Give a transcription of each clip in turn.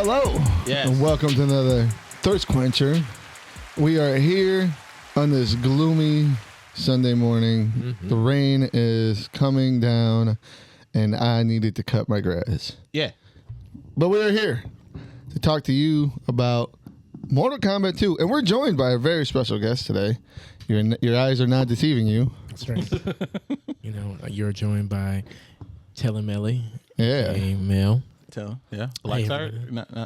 Hello. Yes. And welcome to another Thirst Quencher. We are here on this gloomy Sunday morning. Mm-hmm. The rain is coming down, and I needed to cut my grass. Yeah. But we are here to talk to you about Mortal Kombat 2. And we're joined by a very special guest today. Your eyes are not deceiving you. That's right. You're joined by Telemelli. Yeah. A male. Yeah.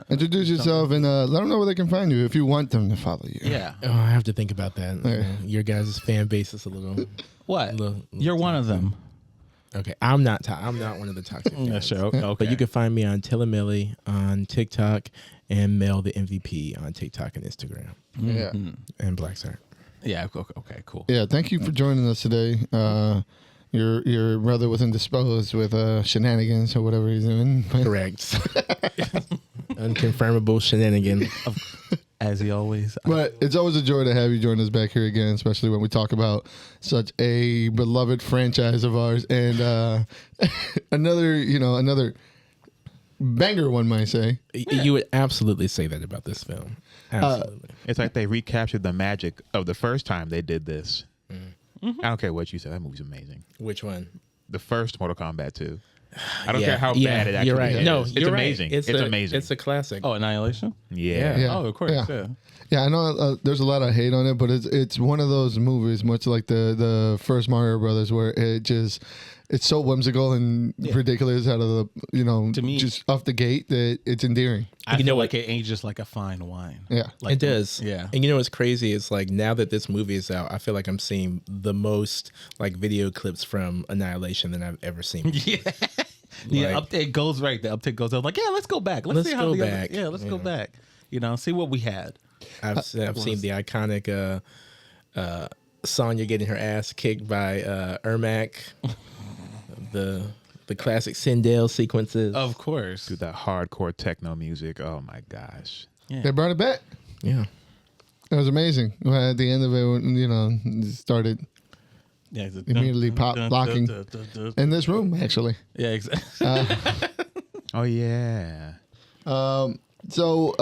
Introduce yourself and let them know where they can find you if you want them to follow you. Yeah. Oh, I have to think about that. Yeah. Your guys' fan base is a little. What? You're one of them. Okay, I'm not one of the toxic guys. Yeah, sure. Okay. But you can find me on Telemelli on TikTok and Mel the MVP on TikTok and Instagram. Yeah. And Blackstar. Yeah. Okay. Cool. Yeah. Thank you for joining us today. Your brother was indisposed with shenanigans or whatever he's doing. Correct. Unconfirmable shenanigan. As he always. But it's always a joy to have you join us back here again, especially when we talk about such a beloved franchise of ours and another banger, one might say. You would absolutely say that about this film. Absolutely. It's like they recaptured the magic of the first time they did this. Mm-hmm. I don't care what you said. That movie's amazing. Which one? The first Mortal Kombat 2. I don't care how bad it actually you're right. is. No, it's you're amazing. Right. It's amazing. It's a classic. Oh, Annihilation? Yeah. Oh, of course. Yeah, I know there's a lot of hate on it, but it's one of those movies, much like the first Mario Brothers, where it's so whimsical and ridiculous out of the, to me, just off the gate that it's endearing. I feel like it ages like a fine wine. Yeah. Like, it does. Yeah. And you know what's crazy? It's like now that this movie is out, I feel like I'm seeing the most like video clips from Annihilation than I've ever seen. Yeah. The update goes right. The update goes up like, yeah, let's go back. Let's see how go back. Let's go back. See what we had. I've seen the iconic Sonya getting her ass kicked by Ermac. The classic Sindel sequences. Of course. Dude, that hardcore techno music. Oh my gosh. Yeah. They brought it back. Yeah. It was amazing. At the end of it, it started immediately pop locking in this room, actually. Yeah, exactly. Oh yeah. So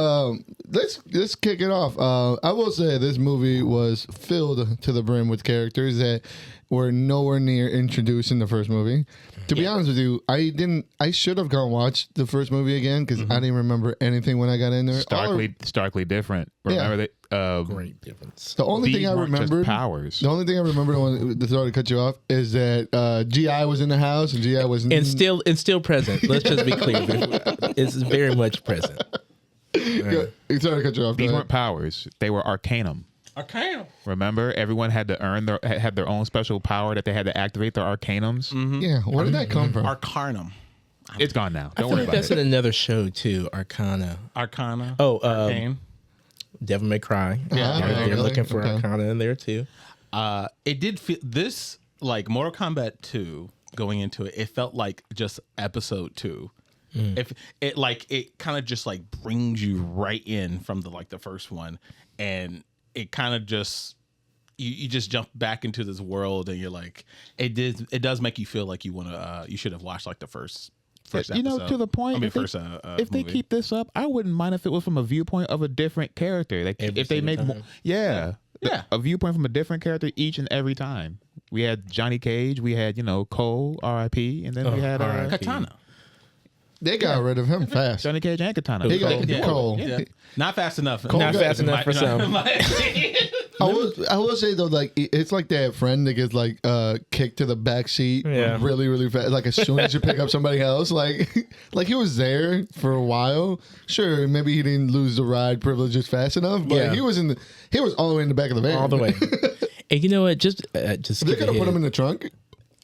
let's kick it off. I will say this movie was filled to the brim with characters that were nowhere near introduced in the first movie. To be honest with you, I should have gone watch the first movie again because I didn't remember anything when I got in there. Starkly different. Remember that? Great difference. The only thing I weren't just remembered, powers. The only thing I remember, sorry to cut you off, is that GI was in the house and GI was and still present. Let's just be clear. It's very much present. Sorry to cut you off. These weren't powers. They were arcanum. Arcanum. Remember, everyone had to had their own special power that they had to activate their arcanums. Mm-hmm. Yeah, where did that come from? Arcanum. It's gone now. I Don't feel worry like about that's it. in another show too. Arcana. Arcane. Devil May Cry. Yeah, they're looking for Arcana in there too. It did feel this like Mortal Kombat 2 going into it. It felt like just episode 2. If it kind of just like brings you right in from the first one, and it kind of just you just jump back into this world, and you're like, it does make you feel like you should have watched like the first episode. To the point. If they keep this up, I wouldn't mind if it was from a viewpoint of a different character. If they make more, a viewpoint from a different character each and every time. We had Johnny Cage, we had Cole, R.I.P., and then we had Katana. They got rid of him fast. Johnny Cage and Katana. He got Cole. Yeah. Not fast enough. Not fast enough for some. I will say though, like it's like that friend that gets like kicked to the back seat really, really fast. Like as soon as you pick up somebody else, like he was there for a while. Sure, maybe he didn't lose the ride privileges fast enough, but he was all the way in the back of the van. All the way. And you know what? Just they could have put him in the trunk.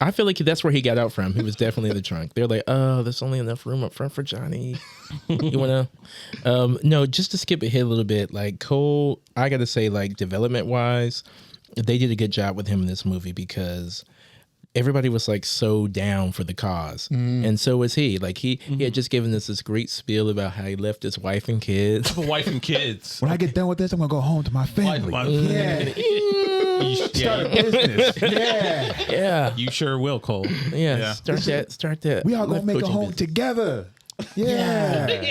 I feel like that's where he got out from. He was definitely in the trunk. They're like, oh, there's only enough room up front for Johnny. You want to? No, just to skip ahead a little bit. Like Cole, I got to say, like development wise, they did a good job with him in this movie because everybody was like so down for the cause, and so was he. Like he had just given us this great spiel about how he left his wife and kids. Wife and kids. When I get done with this, I'm gonna go home to my family. Start a business. Yeah. You sure will, Cole. Yeah. Start that. We all gonna make a home together. Yeah.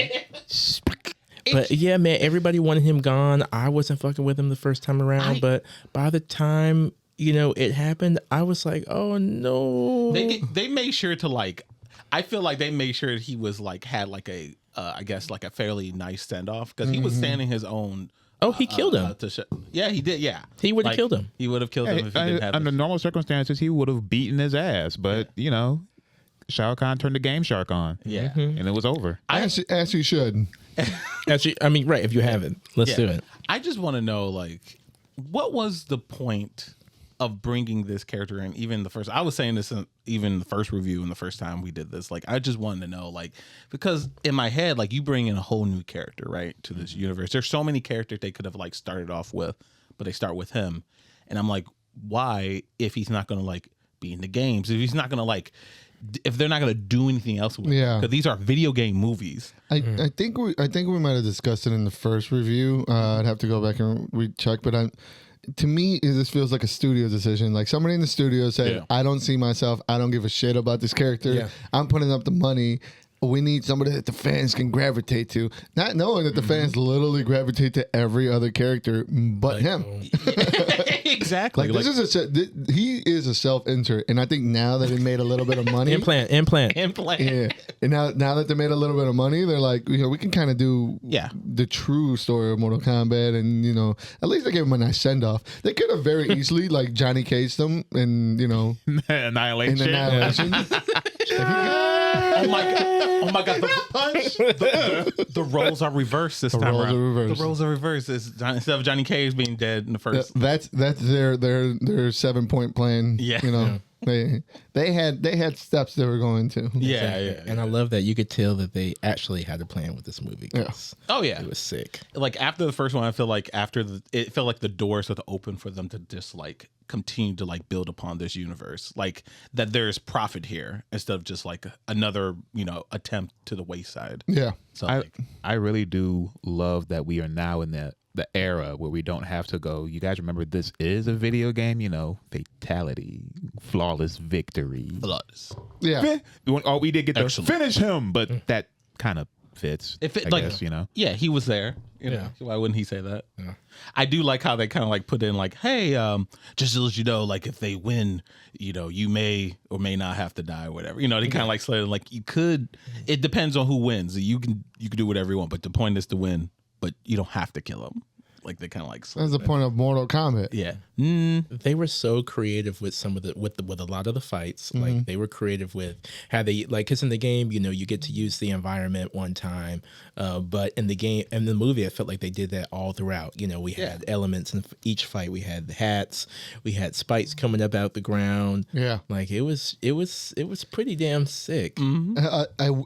But yeah, man, everybody wanted him gone. I wasn't fucking with him the first time around, but by the time it happened, I was like, oh no. They made sure to like. I feel like they made sure he was like had like a I guess like a fairly nice standoff because he was standing his own. Oh, he killed him. Yeah, he did. Yeah, he would have killed him. He would have killed him if he didn't have. Under normal circumstances, he would have beaten his ass. But Shao Kahn turned the Game Shark on. Yeah, and it was over. As you should. I mean, right? If you haven't, let's do it. I just want to know, like, what was the point of bringing this character in? Even the first, I was saying this even the first review and the first time we did this. Like, I just wanted to know, like, because in my head, like, you bring in a whole new character, right, to this universe. There's so many characters they could have like started off with, but they start with him, and I'm like, why, if he's not gonna like be in the games, if he's not gonna like, if they're not gonna do anything else with it, because these are video game movies. I think we might have discussed it in the first review. I'd have to go back and recheck, but to me, this feels like a studio decision. Like somebody in the studio said, I don't see myself. I don't give a shit about this character. Yeah. I'm putting up the money. We need somebody that the fans can gravitate to. Not knowing that the fans literally gravitate to every other character but him. Exactly. Like this is he is a self-insert. And I think now that they made a little bit of money. Implant. Yeah. And now that they made a little bit of money, they're like, we can kind of do the true story of Mortal Kombat. And, at least they gave him a nice send-off. They could have very easily, like, Johnny Caged them and, Annihilation. Oh my god! The roles are reversed this time around. The roles are reversed. Instead of Johnny Cage being dead in the first. That's their 7-point plan. Yeah. They had steps they were going to. Yeah. And I love that you could tell that they actually had a plan with this movie. Oh yeah, it was sick. Like after the first one, I feel like it felt like the doors sort of open for them to just like continue to like build upon this universe, like that there's profit here instead of just like another attempt to the wayside. Yeah. So I really do love that we are now in the era where we don't have to go, you guys remember this is a video game, fatality, flawless victory. Flawless. Yeah. We did get to finish him, but that kind of fits. If it I guess, Yeah, he was there. Why wouldn't he say that? Yeah. I do like how they kind of like put in like, hey, just to let you know, like if they win, you may or may not have to die or whatever. They kind of like slid like you could. It depends on who wins. You can do whatever you want, but the point is to win. But you don't have to kill him. Like they kind of like. That's the point of Mortal Kombat. Yeah. They were so creative with some of with a lot of the fights. Like they were creative with how they because in the game, you get to use the environment one time, but in the movie, I felt like they did that all throughout. We had elements in each fight. We had the hats. We had spikes coming up out the ground. Yeah. Like it was pretty damn sick. Mm-hmm.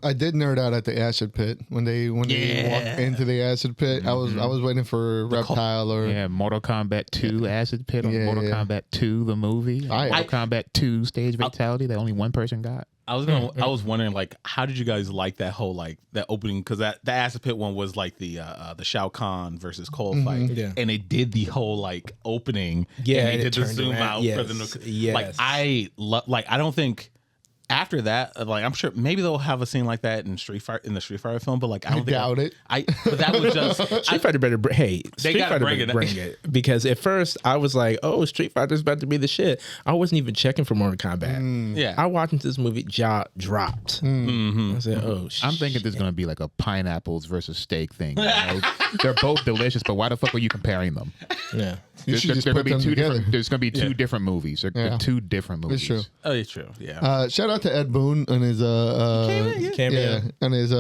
I did nerd out at the acid pit when they walked into the acid pit. I was waiting for Reptile or Mortal Kombat 2 acid pit on Mortal Kombat 2 the movie. Mortal Kombat 2 stage fatality that only one person got. I was wondering like how did you guys like that whole like that opening, because that acid pit one was like the Shao Kahn versus Cole fight, and they did the whole like opening, and they did the zoom out for the like I don't think. After that, like I'm sure maybe they'll have a scene like that in the Street Fighter film, but like I don't doubt it. But that was just Street Fighter better. Street Fighter better bring it because at first I was like, oh, Street Fighter's about to be the shit. I wasn't even checking for Mortal Kombat. Yeah, I watched this movie, jaw dropped. I said, oh, I'm thinking there's gonna be like a pineapples versus steak thing. They're both delicious, but why the fuck are you comparing them? Yeah. There's gonna be two different movies. They're two different movies. It's true. Oh, it's true. Yeah. Shout out to Ed Boon and his cameo. And his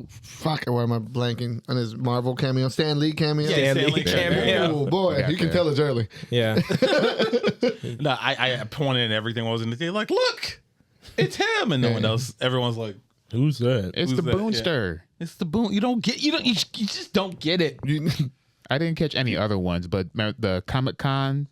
fuck, why am I blanking? On his Marvel cameo, Stan Lee cameo. Yeah, Stan Lee cameo. Oh boy, you can tell it's early. Yeah. No, I pointed and everything was in the thing like, look, it's him, and no one else. Everyone's like, who's that? It's the Boonster. Yeah. It's the Boon. You just don't get it. I didn't catch any other ones, but the Comic-Con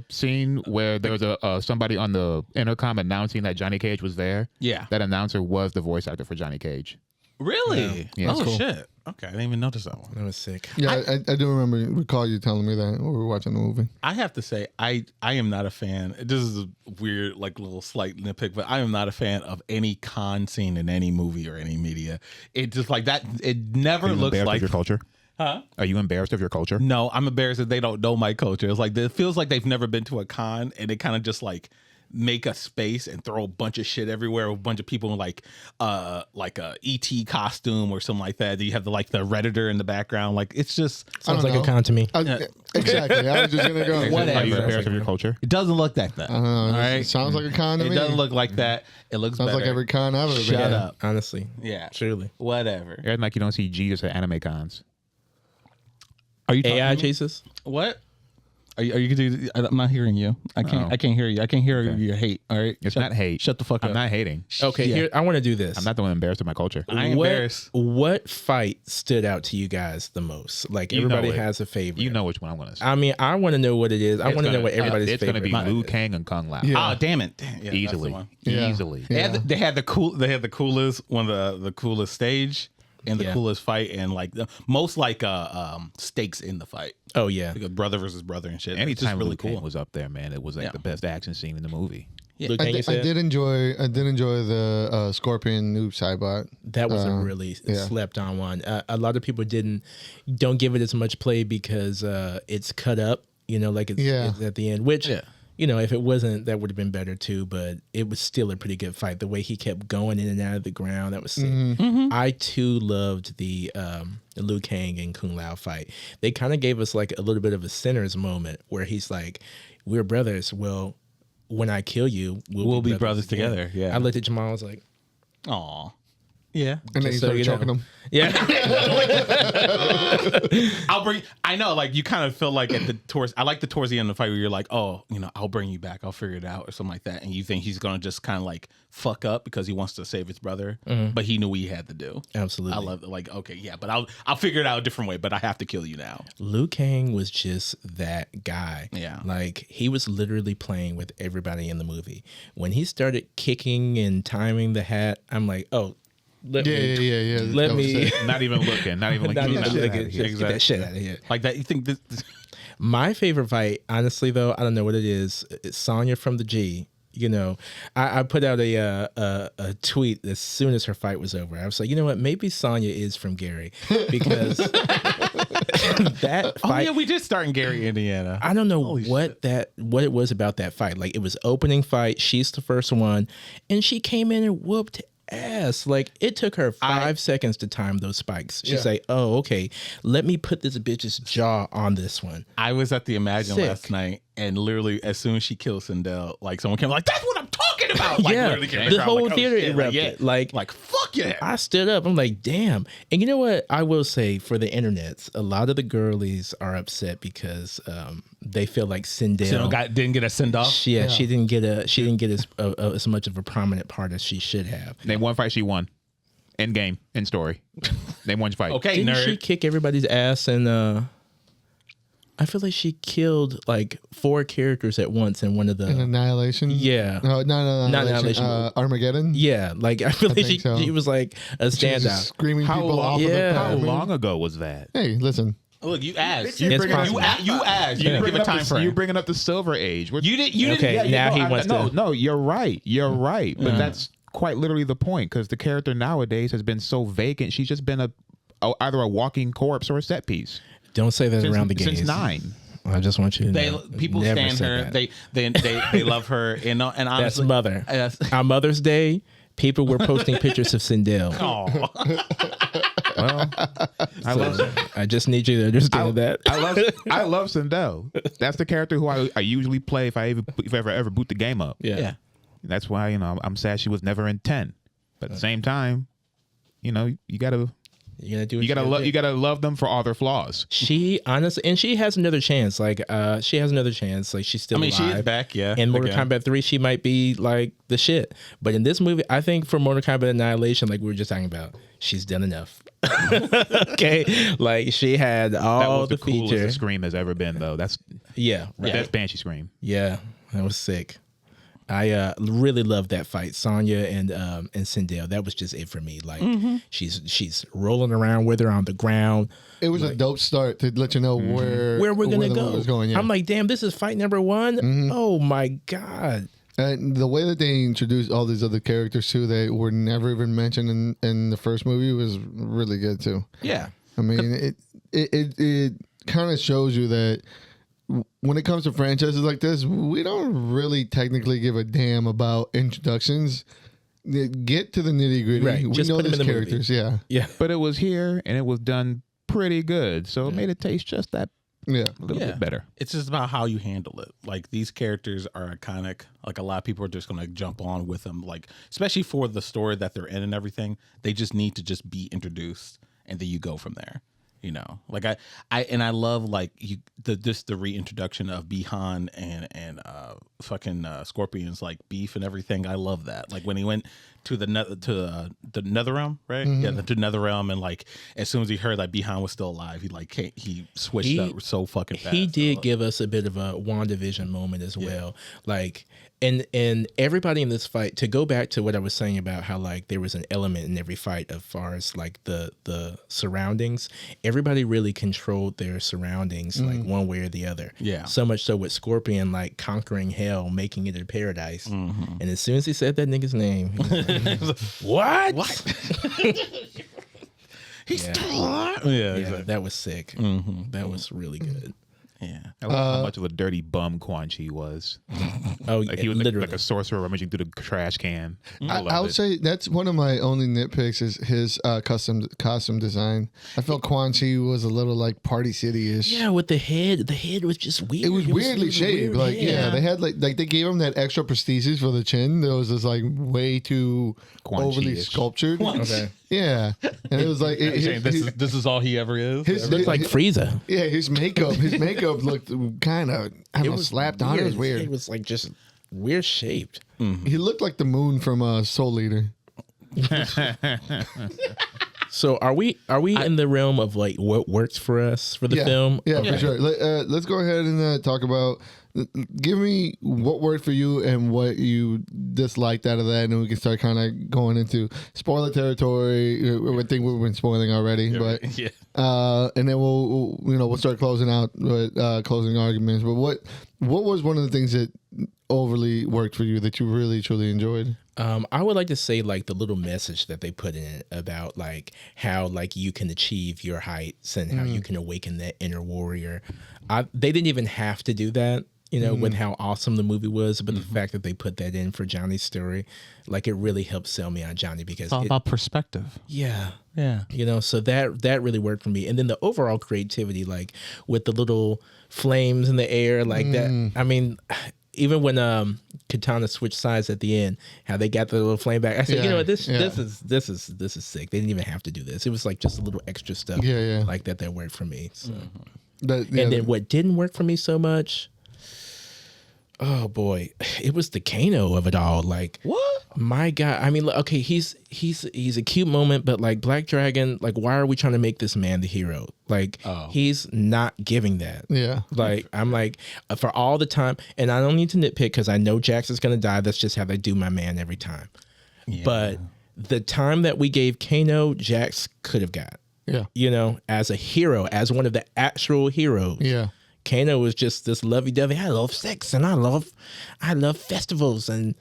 scene where there was somebody on the intercom announcing that Johnny Cage was there. Yeah. That announcer was the voice actor for Johnny Cage. Really? Yeah, oh cool. shit. Okay, I didn't even notice that one. That was sick. Yeah, I do recall you telling me that when we were watching the movie. I have to say, I am not a fan. This is a weird, like, little slight nitpick, but I am not a fan of any con scene in any movie or any media. It just like that. It never looks like your culture. Huh? Are you embarrassed of your culture? No, I'm embarrassed that they don't know my culture. It's like it feels like they've never been to a con, and they kind of just like make a space and throw a bunch of shit everywhere with a bunch of people in like a ET costume or something like that. You have the Redditor in the background. Like it's just Sounds like a con to me. Exactly. I was just gonna go. Whatever. Are you embarrassed of your culture? It doesn't look like that. All right. It sounds like a con to It me. doesn't look like that. It looks Sounds better. like every con I've ever been. Shut to. up. Honestly. Yeah. Truly. Whatever. You're acting like you don't see Jesus at anime cons. Are you talking AI to me? chases? What? Are you gonna? I'm not hearing you. I can't. Oh. I can't hear you. I can't hear your hate. All right. It's not hate. Shut the fuck up. I'm not hating. Okay, Yeah. here I want to do this. I'm not the one embarrassed of my culture. I ain't embarrassed. What fight stood out to you guys the most? Like You know everybody it. has a favorite. You know which one I'm going to say. I mean, I want to know what it is. I want to know what everybody's It's going to favorite. be Liu Kang and Kung Lao. Yeah. Oh damn it! Damn, yeah, Easily. that's Yeah. Easily. the one. Yeah. They had the coolest one of the coolest stage and the Yeah. coolest fight and like the most like stakes in the fight. Oh yeah, Like a brother versus brother and shit. It's Anytime just really Liu Kang cool. was up there, man, it was like Yeah. the best action scene in the movie. Yeah. Luke, I, Kang, you I said? did enjoy the Scorpion noob Cybot. That was a really slept on one. A lot of people don't give it as much play because it's cut up, like it's at the end, which, if it wasn't, that would have been better too, but it was still a pretty good fight. The way he kept going in and out of the ground, that was sick. Mm-hmm. I too loved the Liu Kang and Kung Lao fight. They kind of gave us like a little bit of a Sinners moment where he's like, we're brothers. Well, when I kill you, we'll be brothers together. again. Yeah. I looked at Jamal, I was like, Aw. Yeah. And then he Just so started you choking know. him. yeah. I know, like you kind of feel like towards the end of the fight where you're like, oh, I'll bring you back, I'll figure it out or something like that, and you think he's gonna just kind of like fuck up because he wants to save his brother, but he knew what he had to do. Absolutely. I love it. Like, okay, yeah, but I'll figure it out a different way, but I have to kill you now. Liu Kang was just that guy. Yeah. Like he was literally playing with everybody in the movie. When he started kicking and timing the hat, I'm like, oh, let Yeah. Let That was me. sick. Not even looking. Not even Not looking. even looking. Just Exactly. get that shit out of here. Like that, you think this? My favorite fight, honestly, though, I don't know what it is. It's Sonya from the G. I put out a tweet as soon as her fight was over. I was like, you know what? Maybe Sonya is from Gary because that Oh fight. yeah, we did start in Gary, Indiana. I don't know what it was about that fight. Like it was opening fight. She's the first one, and she came in and whooped ass. Like it took her 5 seconds to time those spikes. She's like, "Oh, okay. Let me put this bitch's jaw on this one." I was at the Imagine Sick. last night, and literally as soon as she killed Sindel, like someone came like, "That's what I'm talking about!" Like, Yeah, literally came in the crowd, whole like, oh, theater shit, erupted. Like fuck yeah. I stood up. I'm like, damn. And you know what? I will say for the internets, a lot of the girlies are upset because they feel like Sindel didn't get a send off. she didn't get as much of a prominent part as she should have. Name one fight she won. End game. End story. Name one fight. Okay, Didn't nerd. she kick everybody's ass? And I feel like she killed like 4 characters at once in one of the. Annihilation. Yeah. No, Not Annihilation. Armageddon. Yeah, like I feel like think so. she was like a She was just standout. screaming How people long, off Yeah. of the how pyramid. long ago was that? Hey, listen. Look, you asked. It's possible. You asked. You didn't give a time frame. You're bringing up the Silver Age. You didn't. Okay, now he wants to. No, you're right. You're right. But that's quite literally the point because the character nowadays has been so vacant. She's just been either a walking corpse or a set piece. Don't say that around the gays. Since 9. I just want you to know. People Never stand said her. that. They love her. And That's honestly, mother. Yes. On Mother's Day, people were posting pictures of Sindel. Well, I love. I just need you to understand that. I love Sindel. That's the character who I usually play if I ever boot the game up. Yeah. That's why I'm sad she was never in 10. But at the same time, you gotta you gotta love them for all their flaws. She honestly, and she has another chance. Like, she has another chance. Like, she's still alive. she is back. Yeah. In Mortal Again. Kombat 3, she might be like the shit. But in this movie, I think for Mortal Kombat Annihilation, like we were just talking about, she's done enough. Okay, like she had all That was the the coolest the features. Scream has ever been, though. That's Yeah, the best Banshee Scream. yeah, that was sick. I really loved that fight, Sonya and Sindel. That was just it for me. Like she's rolling around with her on the ground. It was a dope start to let you know where we're gonna go. Was going, yeah. I'm like, damn, this is fight number one. Oh my god. And the way that they introduced all these other characters too, that were never even mentioned in the first movie, was really good too. Yeah. I mean, it kind of shows you that when it comes to franchises like this, we don't really technically give a damn about introductions. Get to the nitty gritty. Right. We Just know put them these in the characters, movie. yeah. But it was here and it was done pretty good, so it made it taste just that Yeah. a little bit better. It's just about how you handle it. Like, these characters are iconic. Like, a lot of people are just going to jump on with them. Like, especially for the story that they're in and everything, they just need to just be introduced, and then you go from there. You know, like I love like the reintroduction of Bihan and fucking Scorpion's like beef and everything. I love that. Like when he went to the Nether Realm, right? Yeah, to Nether Realm, and like as soon as he heard that Bihan was still alive, he switched up so fucking fast. He did give us a bit of a WandaVision moment as well. Like and everybody in this fight, to go back to what I was saying about how like there was an element in every fight as far as like the surroundings, everybody really controlled their surroundings like one way or the other. Yeah. So much so with Scorpion like conquering hell, making it a paradise. And as soon as he said that nigga's name, he was like, what? He's yeah, that was sick. That was really good. Yeah. I love how much of a dirty bum Quan Chi was. Oh, Like he was literally like a sorcerer rummaging through the trash can. I would say that's one of my only nitpicks is his costume design. I felt Quan Chi was a little like Party City-ish. Yeah, with the head. The head was just weird. It was weirdly shaped. Like, head. they had like they gave him that extra prosthesis for the chin. That was just like way too Quan overly Chi-ish. sculptured. Okay. Yeah, and it was like This is all he ever is. his, Looked like Frieza. yeah, his makeup looked kind of slapped on. It was weird. It was like just weird shaped. He looked like the moon from Soul Eater. So are we in the realm of like what works for us for the film? Yeah, for sure. Let's go ahead and talk about. Give me what worked for you and what you disliked out of that, and then we can start kind of going into spoiler territory. I think we've been spoiling already, but and then we'll start closing out with closing arguments. But what was one of the things that overly worked for you that you really truly enjoyed? I would like to say like the little message that they put in it about like how like you can achieve your heights and how you can awaken that inner warrior. They didn't even have to do that, you know, with how awesome the movie was, but the fact that they put that in for Johnny's story, like it really helped sell me on Johnny because It's all about perspective. yeah. Yeah. You know, so that really worked for me. And then the overall creativity, like with the little flames in the air, like that. I mean, even when Katana switched sides at the end, how they got the little flame back, I said, you know what, this is sick. They didn't even have to do this. It was like just a little extra stuff, like that worked for me. So. And then what didn't work for me so much, oh boy, it was the Kano of it all. Like, What? my God, I mean, okay, he's a cute moment, but like Black Dragon, like, why are we trying to make this man the hero? Like, he's not giving that. Yeah. Like, I'm like, for all the time, and I don't need to nitpick because I know Jax is gonna die. That's just how they do my man every time. Yeah. But the time that we gave Kano, Jax could have got. Yeah. You know, as a hero, as one of the actual heroes. Yeah. Kano was just this lovey-dovey. I love sex and I love festivals and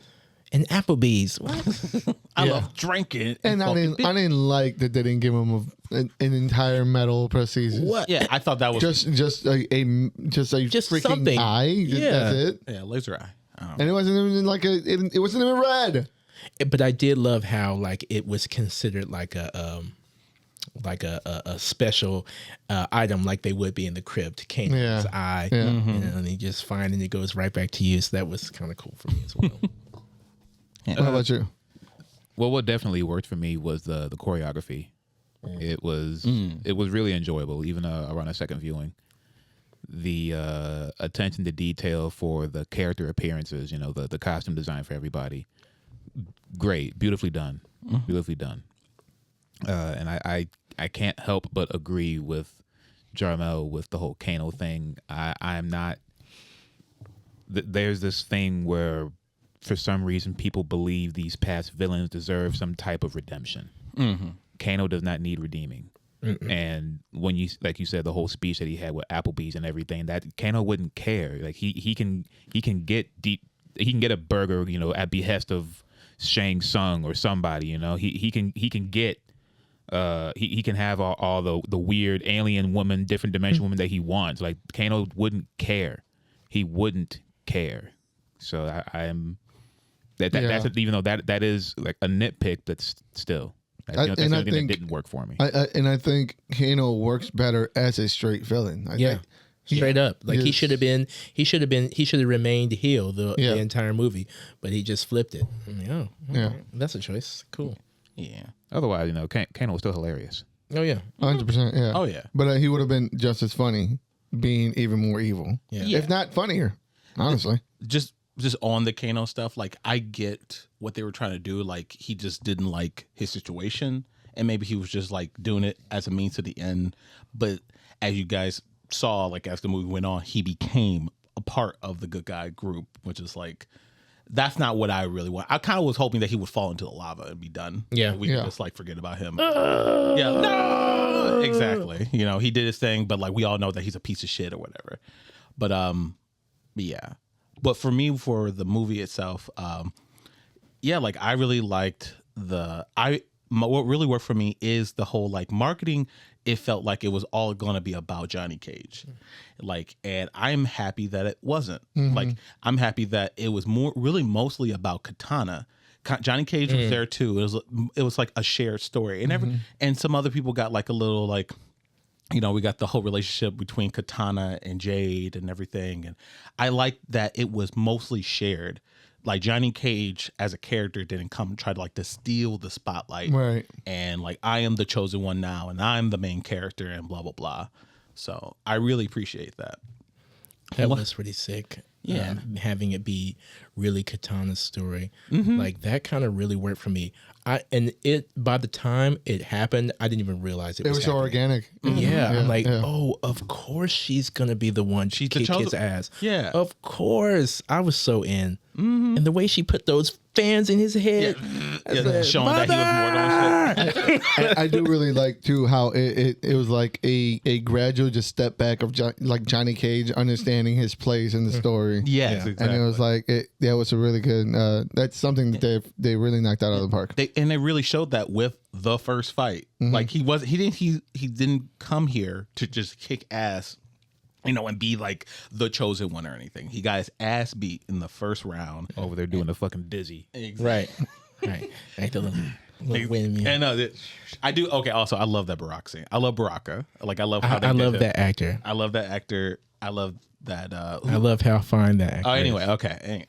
Applebee's. What? I love drinking. And I didn't like that they didn't give him an entire metal prosthesis. What? Yeah, I thought that was Just a freaking something. eye. That's it. yeah, laser eye. And it wasn't even like it wasn't even red. But I did love how like it was considered like a special item, like they would be in the crypt. Kano's eye, and you just find and it goes right back to you. So that was kind of cool for me as well. How about you? Well, what definitely worked for me was the choreography. It was really enjoyable, even around a second viewing. The attention to detail for the character appearances, you know, the costume design for everybody, great, beautifully done, beautifully done. And I can't help but agree with Jarmel with the whole Kano thing. I'm not. There's this thing where for some reason people believe these past villains deserve some type of redemption. Kano does not need redeeming. And when you, like you said, the whole speech that he had with Applebee's and everything, that Kano wouldn't care. Like he can get a burger, you know, at behest of Shang Tsung or somebody, you know. He can have all the weird alien woman, different dimension woman that he wants. Like Kano wouldn't care. He wouldn't care. So that's even though that is like a nitpick, that's still. That's the only thing that didn't work for me. I think Kano works better as a straight villain. I think. Straight up. Like he should have remained heel the entire movie, but he just flipped it. Oh, okay. That's a choice. Cool. Yeah. Otherwise, you know, Kano was still hilarious. Oh yeah. 100%. Yeah. Oh yeah. But he would have been just as funny being even more evil. Yeah. If not funnier, honestly. Just on the Kano stuff, like I get what they were trying to do. Like he just didn't like his situation, and maybe he was just like doing it as a means to the end. But as you guys saw, like as the movie went on, he became a part of the good guy group, which is like, that's not what I really want. I kind of was hoping that he would fall into the lava and be done. Yeah, we could just like forget about him. No, exactly. You know, he did his thing, but like we all know that he's a piece of shit or whatever. But yeah. But for me, for the movie itself, like I really liked what really worked for me is the whole like marketing. It felt like it was all gonna be about Johnny Cage, like, and I'm happy that it wasn't. Like, I'm happy that it was mostly about Katana. Johnny Cage was there too. It was like a shared story, and and some other people got like a little like, you know, we got the whole relationship between Katana and Jade and everything. And I like that it was mostly shared. Like Johnny Cage as a character didn't come and try to like to steal the spotlight. Right. And like, I am the chosen one now and I'm the main character and blah, blah, blah. So I really appreciate that. That was pretty sick. Yeah. Having it be really Katana's story. Like that kind of really worked for me. By the time it happened, I didn't even realize it was so organic. Yeah, I'm like, oh, of course she's gonna be the one to kick his ass. Yeah, of course. I was so in, and the way she put those fans in his head, showing that he was mortal and shit. I do really like too how it was like a gradual just step back of like Johnny Cage understanding his place in the story. Yes, exactly. And it was like that was a really good. That's something that they really knocked out of the park. And they really showed that with the first fight. Like he didn't come here to just kick ass, you know, and be like the chosen one or anything. He got his ass beat in the first round. Over there doing the fucking dizzy. Right. Like the little wind. And I do. Okay. Also, I love that Barack scene. I love Baraka. Like I love how I love that actor. I love that actor. I love that. I love how fine that actor. Oh, anyway. Okay.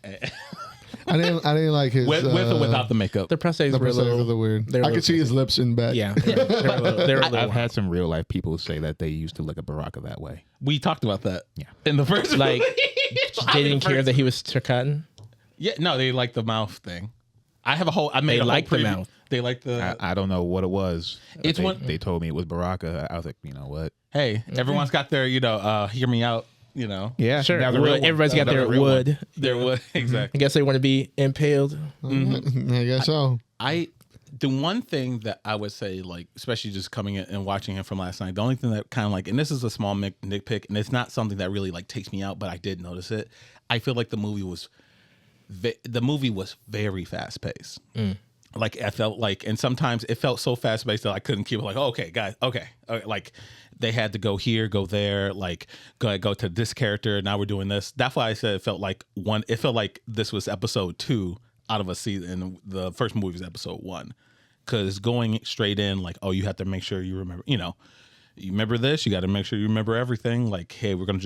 I didn't like his with or without the makeup. The prosthetics were a little weird. I could see his lips in back. Yeah, they're a little I've had some real life people say that they used to look at Baraka that way. We talked about that. Yeah. In the first like they didn't care that he was Turcotten. Yeah, no, they like the mouth thing. I have a whole. They like the mouth. They like the. I don't know what it was. It's they told me it was Baraka. I was like, you know what? Hey, everyone's got their, hear me out. You know. Yeah, sure. Everybody's got their wood. Their wood, exactly. I guess they want to be impaled. I guess so. The one thing that I would say, like, especially just coming in and watching him from last night, the only thing that kind of like, and this is a small nitpick, and it's not something that really like takes me out, but I did notice it. I feel like the movie was very fast paced. Like I felt like, and sometimes it felt so fast paced that I couldn't keep it. Like, oh, okay, guys, okay, like they had to go here, go there, like go to this character. Now we're doing this. That's why I said it felt like this was episode 2 out of a season. And the first movie was episode 1, because going straight in, like, oh, you have to make sure you remember. You know, you remember this. You got to make sure you remember everything. Like, hey, we're going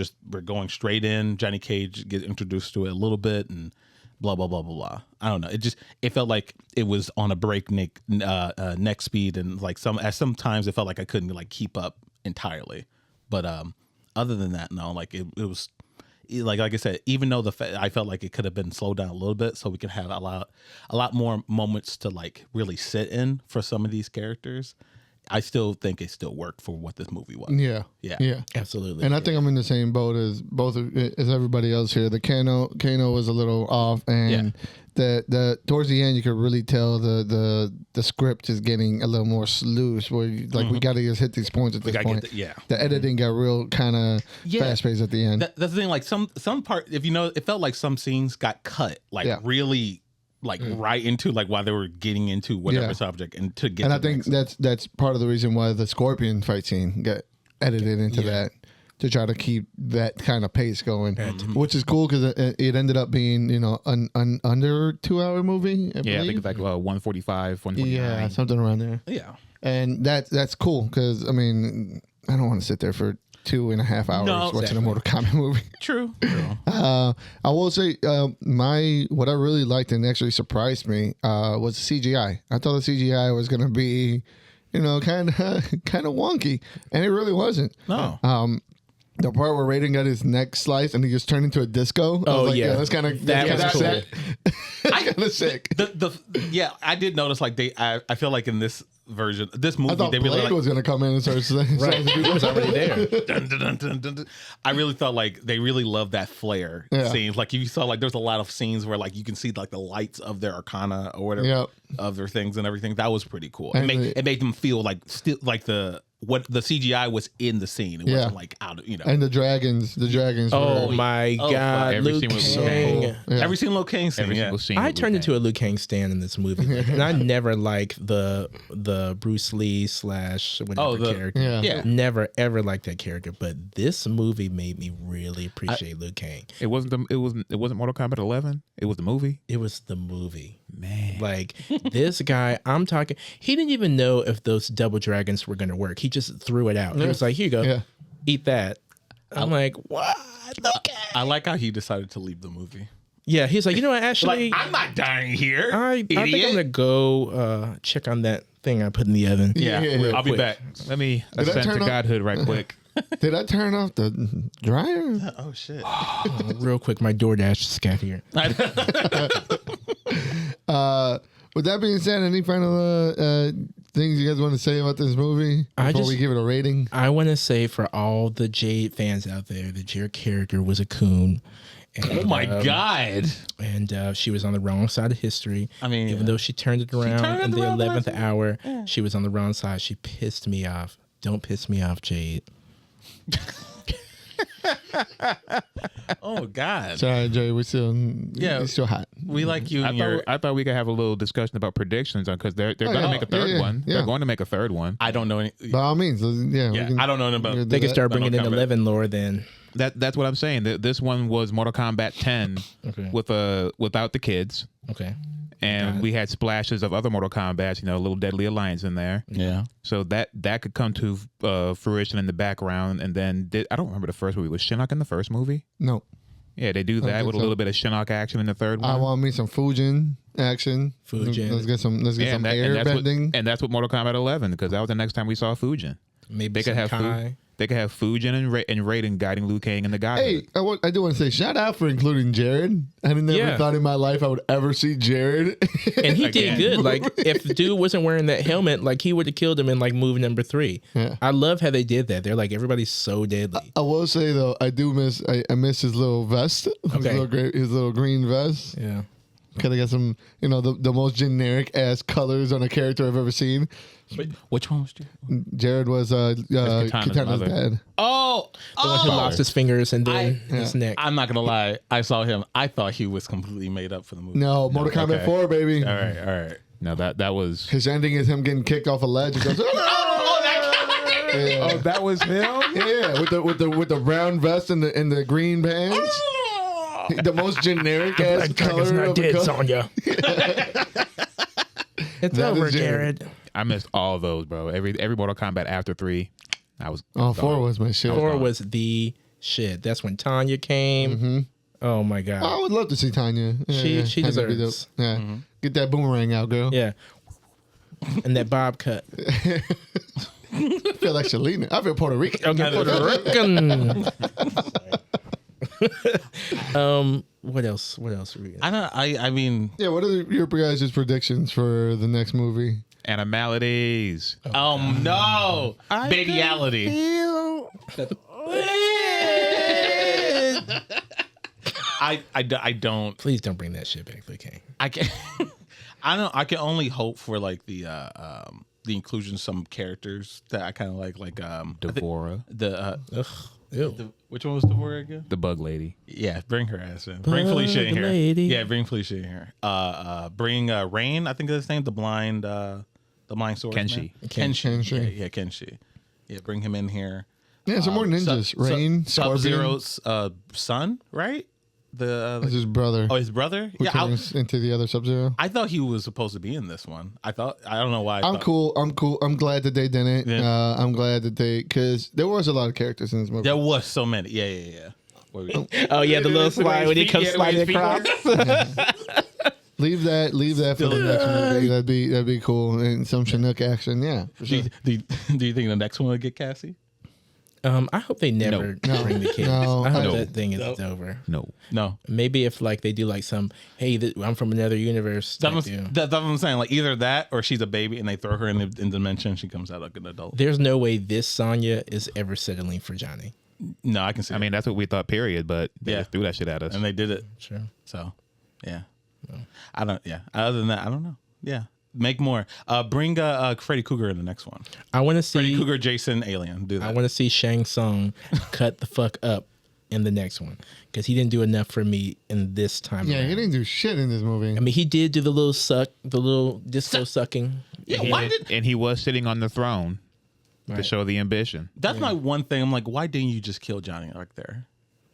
straight in. Johnny Cage gets introduced to it a little bit and. Blah blah blah blah blah. I don't know. It felt like it was on a breakneck neck speed, and like sometimes it felt like I couldn't like keep up entirely. But other than that, no. Like it was like I said, even though I felt like it could have been slowed down a little bit, so we could have a lot more moments to like really sit in for some of these characters. I still think it still worked for what this movie was. Yeah. Absolutely. And I think I'm in the same boat as as everybody else here. The Kano was a little off, and the towards the end you could really tell the script is getting a little more loose. Where we got to just hit these points at this point. The editing got real kind of fast paced at the end. That's the thing. Like some part, if you know, it felt like some scenes got cut really. Like right into like while they were getting into whatever subject and to get. And I think that's part of the reason why the Scorpion fight scene got edited into that to try to keep that kind of pace going, which is cool because it ended up being under 2-hour movie. I think it's like 145, 129. Yeah, something around there. Yeah, and that's cool because I mean I don't want to sit there for 2.5 hours watching a Mortal Kombat movie. True. I will say what I really liked and actually surprised me was CGI. I thought the CGI was going to be, kind of wonky, and it really wasn't. No. The part where Raiden got his neck sliced and he just turned into a disco. That's kind of cool. Kind of sick. I did notice like I feel like in this version, this movie, I thought Blade was going to come in and start saying he was already there. Dun, dun, dun, dun, dun. I really felt like they really loved that flare scenes. Like you saw, like there's a lot of scenes where like you can see like the lights of their Arcana or whatever of their things and everything. That was pretty cool. It made them feel like still like what the CGI was in the scene. It wasn't like out of And the dragons. Oh my God, every Liu scene was so Kang. cool. Every single Liu Kang scene. Every single scene. I turned into a Liu Kang stan in this movie, and I never liked the Bruce Lee / whatever character. Never ever liked that character. But this movie made me really appreciate Liu Kang. It wasn't Mortal Kombat 11. It was the movie. It was the movie. Man, like this guy, I'm talking. He didn't even know if those double dragons were going to work. He just threw it out. He was like, "Here you go, eat that." I'm like, "What?" Okay. I like how he decided to leave the movie. Yeah, he's like, you know what? Actually, like, I'm not dying here. I think I'm gonna go check on that thing I put in the oven. Yeah. I'll be back. Let me ascend to godhood right quick. Did I turn off the dryer? Oh shit! Real quick, my DoorDash just got here. With that being said, any final things you guys want to say about this movie before we give it a rating? I want to say for all the Jade fans out there, that your character was a coon. And, oh my God! And she was on the wrong side of history. I mean, even though she turned it around in the 11th hour, she was on the wrong side. She pissed me off. Don't piss me off, Jade. Oh God! Sorry, Jay. We're still still hot. We like you. I thought we could have a little discussion about predictions because they're going to make a third one. They're going to make a third one. I don't know any. By all means, I don't know about. They can start bringing in 11 lore then. That's what I'm saying. This one was Mortal Kombat 10 without the kids. Okay. And we had splashes of other Mortal Kombats, a little Deadly Alliance in there. Yeah. So that could come to fruition in the background. And then I don't remember the first movie. Was Shinnok in the first movie? No. Yeah, they do that with a little bit of Shinnok action in the third one. I want me some Fujin action. Let's get some air bending. And that's what Mortal Kombat 11, because that was the next time we saw Fujin. Maybe they could have Kai. They could have Fujin and Raiden guiding Liu Kang in the guy. Hey, I do want to say shout out for including Jared. I never thought in my life I would ever see Jared. And he did good. Like if the dude wasn't wearing that helmet, like he would have killed him in like move number 3. Yeah. I love how they did that. They're like, everybody's so deadly. I will say though, I miss his little vest. Okay. His little green vest. Yeah. Could have got some, the most generic ass colors on a character I've ever seen. Wait, which one was Jared? Jared was Kitana's dad. Oh, the one who lost his fingers and then his neck. I'm not gonna lie, I saw him. I thought he was completely made up for the movie. No, Mortal Kombat 4, baby. All right. No, that was his ending is him getting kicked off a ledge. He goes, oh, that was him. Yeah, with the brown vest and the green pants. The most generic ass color of the Sonya. It's over, Jared. I missed all those, bro. Every Mortal Kombat after 3, I was. 4 was my shit. 4 was the shit. That's when Tanya came. Mm-hmm. Oh my God. I would love to see Tanya. Yeah, she deserves. Yeah, get that boomerang out, girl. Yeah, and that bob cut. I feel like Shalina. I feel Puerto Rican. Okay, Puerto Rican. What else? I mean, yeah. What are your guys' predictions for the next movie? Animalities. No, babyality. I don't. Please don't bring that shit back, okay? I can. I can only hope for like the inclusion of some characters that I kind of like Devora. Which one was Devora again? The bug lady. Yeah, bring her ass in. Bring Felicia in here. Lady. Yeah, bring Felicia in here. Bring Rain. I think that's his name. The blind sword. Kenshi. Kenshi. Yeah, Kenshi. Yeah, bring him in here. Yeah, some more ninjas. Rain, Scorpion. Sub-Zero's son, right? That's his brother. Oh, his brother? Who turns into the other Sub-Zero. I thought he was supposed to be in this one. I don't know why. I'm cool. I'm glad that they didn't. Yeah. I'm glad that because there was a lot of characters in this movie. There was so many. Yeah. Oh yeah, the little slide when he comes sliding across. Leave that for the next movie. That'd be cool. And some Chinook action. Yeah. For sure. Do you think the next one will get Cassie? I hope they never bring the kids. No. I hope that thing is over. No. Maybe if like they do like some, hey, I'm from another universe. That's what I'm saying. Like either that or she's a baby and they throw her in the dimension and she comes out like an adult. There's no way this Sonya is ever settling for Johnny. No, I can see. I mean, that's what we thought. Period. But they just threw that shit at us, and they did it. Sure. So, yeah. No. I don't. Yeah. Other than that, I don't know. Yeah. Make more. Bring Freddy Krueger in the next one. I want to see Freddy Krueger, Jason, Alien. Do that. I want to see Shang Tsung cut the fuck up in the next one because he didn't do enough for me in this time. Yeah, around. he didn't do shit in this movie. I mean, he did do the little disco sucking. Yeah. And he was sitting on the throne to show the ambition. That's my one thing. I'm like, why didn't you just kill Johnny like there?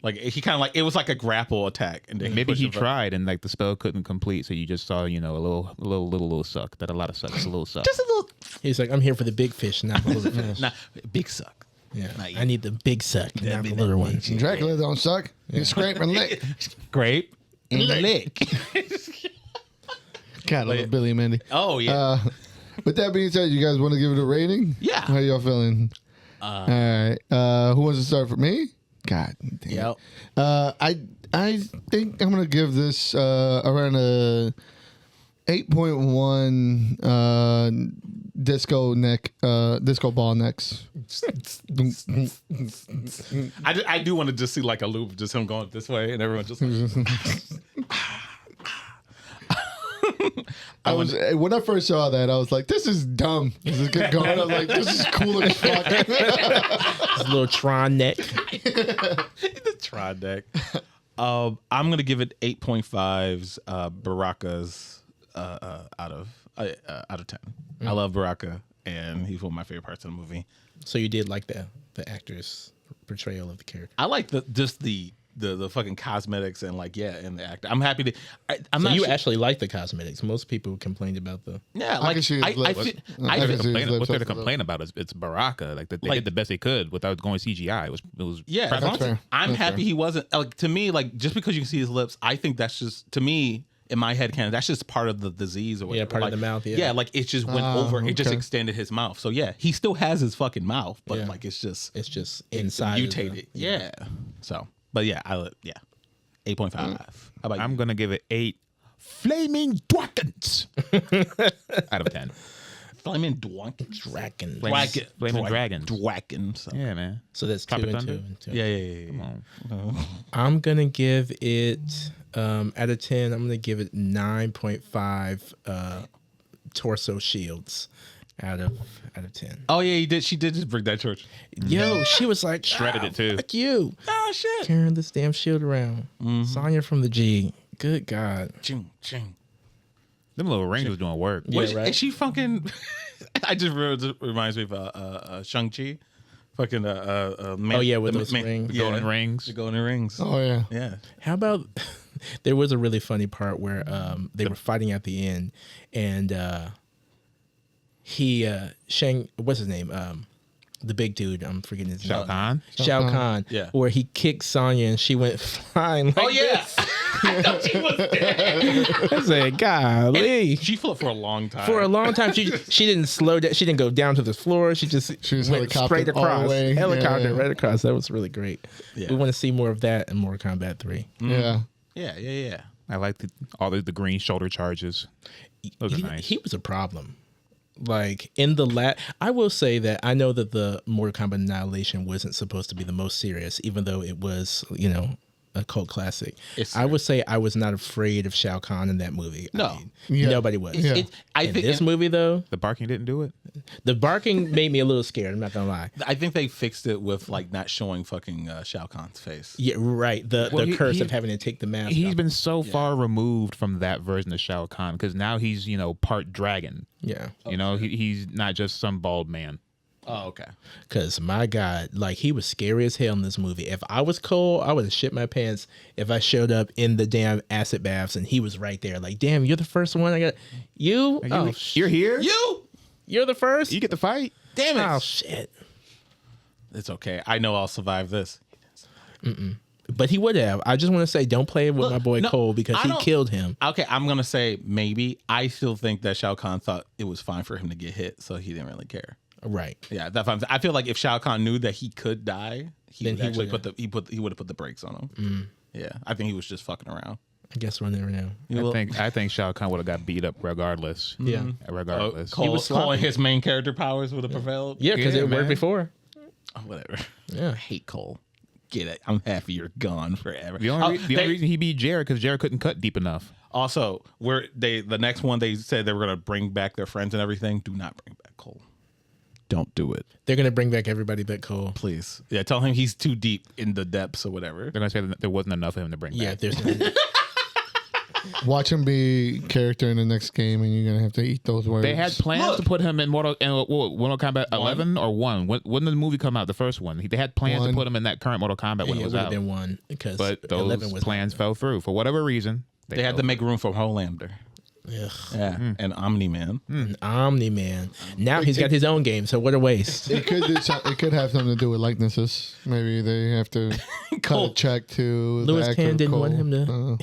Like he kind of like it was like a grapple attack, and then maybe he tried, and like the spell couldn't complete, so you just saw a little suck. That a lot of suck. It's a little suck. Just a little. He's like, I'm here for the big fish, not the little fish. Nah, big suck. Yeah, I need the big suck, not the little one. Dracula don't suck. You scrape and lick. Scrape and lick. God, I love Billy and Mandy. Oh yeah. With that being said, you guys want to give it a rating? Yeah. How y'all feeling? All right. Who wants to start for me? God damn. Yep. I think I'm gonna give this around a 8.1 disco ball necks. I do want to just see like a loop, just him going this way, and everyone just. When I first saw that, I was like, "This is dumb." This is good going. I was like, "This is cool as fuck." His little Tron neck. The Tron neck. I'm gonna give it 8.5s Baraka's out of 10. I love Baraka, and he's one of my favorite parts of the movie. So you did like the actor's portrayal of the character. I like the fucking cosmetics and and the actor. I'm happy to. I'm so not you sure. actually like the cosmetics. Most people complained about the. Yeah, I like can see his lips. What they're to complain about is it's Baraka. Like they did the best they could without going CGI. It was yeah. That's fair. I'm That's happy fair. he wasn't like to me. Like just because you can see his lips, I think that's just to me in my head canon. That's just part of the disease or whatever. Yeah, part of the mouth. Yeah. Yeah, like it just went over. It just okay. extended his mouth. So yeah, he still has his fucking mouth, but Yeah. like it's just inside. mutated. Yeah. So, but yeah, 8.5. How about you? I'm gonna give it 8 flaming dragons out of 10. Flaming Dragon. Flaming dragons. Dragon. So. Yeah, man. So that's Tropic 2 and Thunder? 2 and 2. Yeah. Come on. I'm gonna give it out of 10. I'm gonna give it 9.5 torso shields out of 10. Oh yeah, he did. She did just bring that church. Yo, she was like Shredded it, too. Fuck you, Oh shit. carrying this damn shield around. Sonya from the G. Good God. Ching. Them little rings was doing work. Yeah, Is right. she fucking? I just reminds me of Shang-Chi. Fucking man, Oh yeah, with those rings. Golden rings. The golden rings. Oh yeah. Yeah. How about there was a really funny part where they were fighting at the end, and what's his name? The big dude, I'm forgetting his Shao name. Kahn. Shao Kahn. Yeah. Where he kicked Sonya and she went flying. Like Oh yeah. this. I thought she was dead. I said, golly. She flipped for a long time. For a long time, she didn't slow down. She didn't go down to the floor. She was went straight helicoptered all the across. way. Helicopter Yeah. right across. That was really great. Yeah. We want to see more of that in Mortal Kombat 3. Yeah. Yeah. I like all the green shoulder charges. Those are nice. He was a problem. Like in the I will say that I know that the Mortal Kombat Annihilation wasn't supposed to be the most serious, even though it was, a cult classic. I would say I was not afraid of Shao Kahn in that movie. No, nobody was. Yeah. I think this movie though, the barking didn't do it. The barking made me a little scared. I'm not gonna lie. I think they fixed it with like not showing fucking Shao Kahn's face. Yeah, right. The curse of having to take the mask. He's been so far removed from that version of Shao Kahn because now he's part dragon. Yeah, he's not just some bald man. Oh, okay. Because my God, like he was scary as hell in this movie. If I was Cole, I would have shit my pants if I showed up in the damn acid baths and he was right there. Like, damn, you're the first one. I got you. You're here. You're the first. You get to fight. Damn it. Oh shit. It's okay. I know I'll survive this. But he would have. I just want to say, don't play with my boy Cole because he killed him. Okay, I'm gonna say maybe. I still think that Shao Kahn thought it was fine for him to get hit, so he didn't really care. Right. Yeah, that's fine. I feel like if Shao Kahn knew that he could die, he would have put the brakes on him. Yeah, I think he was just fucking around. I guess we'll never know. I think Shao Kahn would have got beat up regardless. Yeah, regardless. Cole, and his main character powers would have prevailed. Yeah, because it worked before. Oh, whatever. Yeah, I hate Cole. Get it? I'm happy you're gone forever. The only reason he beat Jared because Jared couldn't cut deep enough. Also, the next one they said they were gonna bring back their friends and everything. Do not bring back Cole. Don't do it. They're gonna bring back everybody but Cole. Please. Yeah, tell him he's too deep in the depths or whatever. They're gonna say that there wasn't enough of him to bring back. There's Watch him be character in the next game, and you're gonna have to eat those words. They had plans to put him in Mortal Kombat 11 or 1. When did the movie come out? The first one. They had plans to put him in that current Mortal Kombat when it was out. Been 1 but those plans fell through for whatever reason. They had to make room for Homelander. Ugh. Yeah, and Omni-Man. Omni-Man. Now he's got his own game, so what a waste. It could have something to do with likenesses. Maybe they have to cut a check to Louis the actor Kahn didn't Cole. want him to.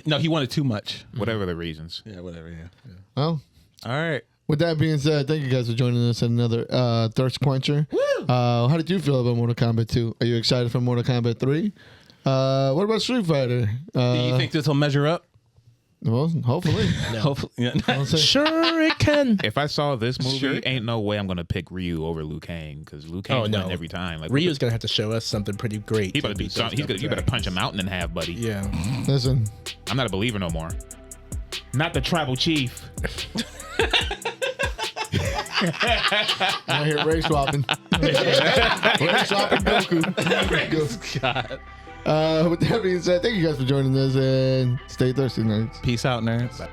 No, he wanted too much. Whatever the reasons. Yeah, whatever. Yeah. Oh, all right. With that being said, thank you guys for joining us at another Thirst Quencher. How did you feel about Mortal Kombat 2? Are you excited for Mortal Kombat 3? What about Street Fighter? Do you think this will measure up? Well, hopefully. Hopefully. Yeah. Sure it can. If I saw this movie, ain't no way I'm gonna pick Ryu over Liu Kang because Liu Kang win every time. Like, Ryu's gonna have to show us something pretty great. He better do something. You better punch a mountain in half, buddy. Yeah. Listen, I'm not a believer no more. Not the tribal chief. I hear race swapping. Race swapping Goku. God. With that being said, thank you guys for joining us and stay thirsty, nerds. Peace out, nerds. Bye.